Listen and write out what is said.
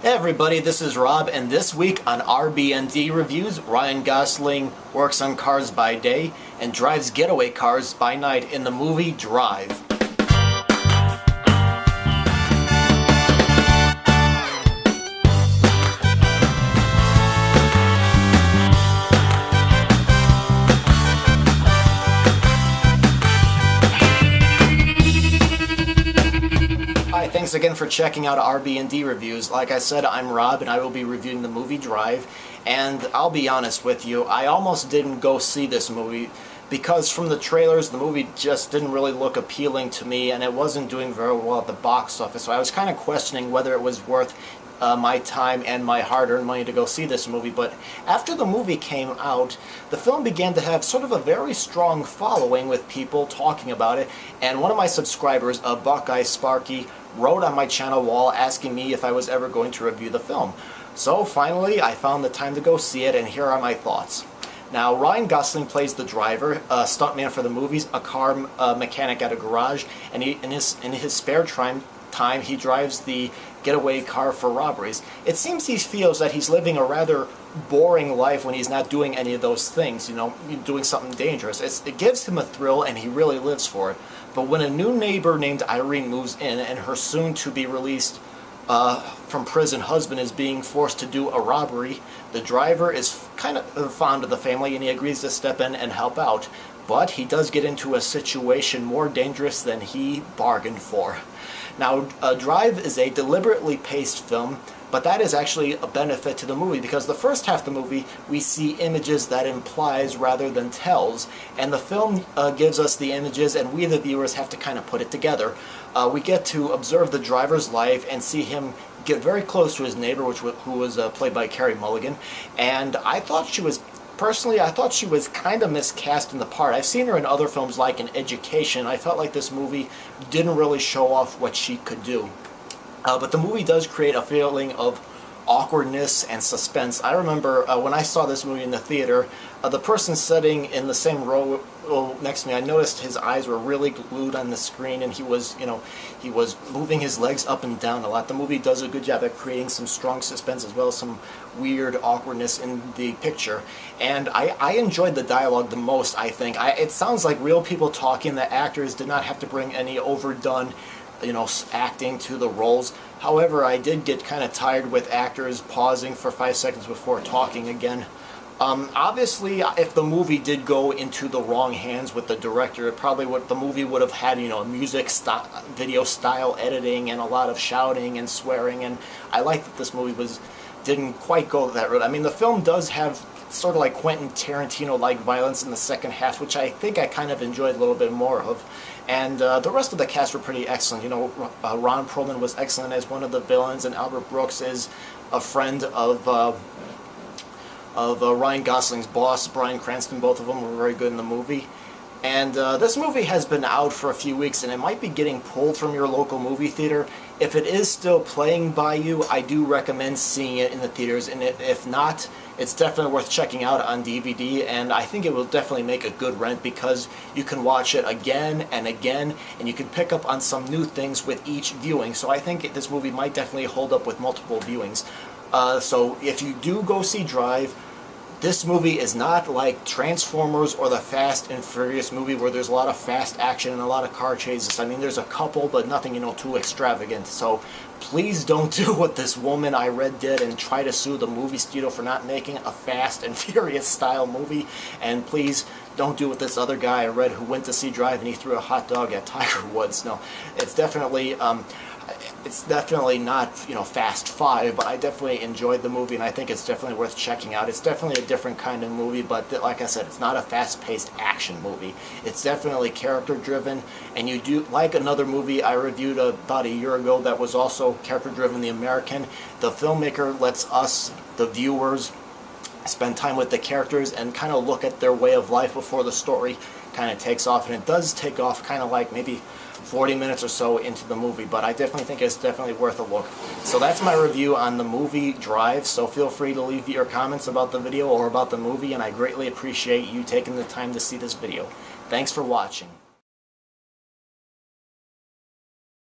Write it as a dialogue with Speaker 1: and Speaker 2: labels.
Speaker 1: Hey everybody, this is Rob, and this week on RB&D Reviews, Ryan Gosling works on cars by day and drives getaway cars by night in the movie Drive. Hi, thanks again for checking out RB&D Reviews. Like I said, I'm Rob and I will be reviewing the movie Drive. And I'll be honest with you, I almost didn't go see this movie because from the trailers, the movie just didn't really look appealing to me and it wasn't doing very well at the box office. So I was kind of questioning whether it was worth my time and my hard-earned money to go see this movie. But after the movie came out, the film began to have sort of a very strong following with people talking about it. And one of my subscribers, Buckeye Sparky, wrote on my channel wall asking me if I was ever going to review the film. So finally, I found the time to go see it, and here are my thoughts. Now, Ryan Gosling plays the driver, a stuntman for the movies, a car mechanic at a garage, and in his spare time, he drives the getaway car for robberies. It seems he feels that he's living a rather boring life when he's not doing any of those things, doing something dangerous. It gives him a thrill and he really lives for it. But when a new neighbor named Irene moves in and her soon-to-be-released from prison husband is being forced to do a robbery, the driver is kind of fond of the family and he agrees to step in and help out. But he does get into a situation more dangerous than he bargained for. Now, Drive is a deliberately paced film, but that is actually a benefit to the movie because the first half of the movie we see images that implies rather than tells, and the film gives us the images and we the viewers have to kind of put it together. We get to observe the driver's life and see him get very close to his neighbor, who was played by Carey Mulligan, and I thought she was kind of miscast in the part. I've seen her in other films like in Education. I felt like this movie didn't really show off what she could do. But the movie does create a feeling of awkwardness and suspense. I remember when I saw this movie in the theater, the person sitting in the same row next to me, I noticed his eyes were really glued on the screen and he was moving his legs up and down a lot. The movie does a good job at creating some strong suspense as well as some weird awkwardness in the picture. And I enjoyed the dialogue the most, I think. It sounds like real people talking. The actors did not have to bring any overdone acting to the roles. However, I did get kind of tired with actors pausing for 5 seconds before talking again. Obviously, if the movie did go into the wrong hands with the director, the movie would have had, music video style editing and a lot of shouting and swearing, and I like that this movie didn't quite go that route. I mean, the film does have sort of like Quentin Tarantino-like violence in the second half, which I think I kind of enjoyed a little bit more of. And the rest of the cast were pretty excellent. Ron Perlman was excellent as one of the villains, and Albert Brooks is a friend of Ryan Gosling's boss, Bryan Cranston. Both of them were very good in the movie. And this movie has been out for a few weeks, and it might be getting pulled from your local movie theater. If it is still playing by you, I do recommend seeing it in the theaters, and if not, it's definitely worth checking out on DVD, and I think it will definitely make a good rent because you can watch it again and again, and you can pick up on some new things with each viewing. So I think this movie might definitely hold up with multiple viewings. So if you do go see Drive, this movie is not like Transformers or the Fast and Furious movie where there's a lot of fast action and a lot of car chases. I mean, there's a couple, but nothing, too extravagant. So please don't do what this woman I read did and try to sue the movie studio for not making a Fast and Furious style movie. And please don't do what this other guy I read who went to see Drive and he threw a hot dog at Tiger Woods. No, it's definitely not, Fast 5, but I definitely enjoyed the movie, and I think it's definitely worth checking out. It's definitely a different kind of movie, but like I said, it's not a fast-paced action movie. It's definitely character-driven, and you do, like another movie I reviewed about a year ago that was also character-driven, The American, the filmmaker lets us, the viewers, spend time with the characters and kind of look at their way of life before the story kind of takes off, and it does take off kind of like maybe 40 minutes or so into the movie, but I definitely think it's definitely worth a look. So that's my review on the movie Drive, so feel free to leave your comments about the video or about the movie, and I greatly appreciate you taking the time to see this video. Thanks for watching.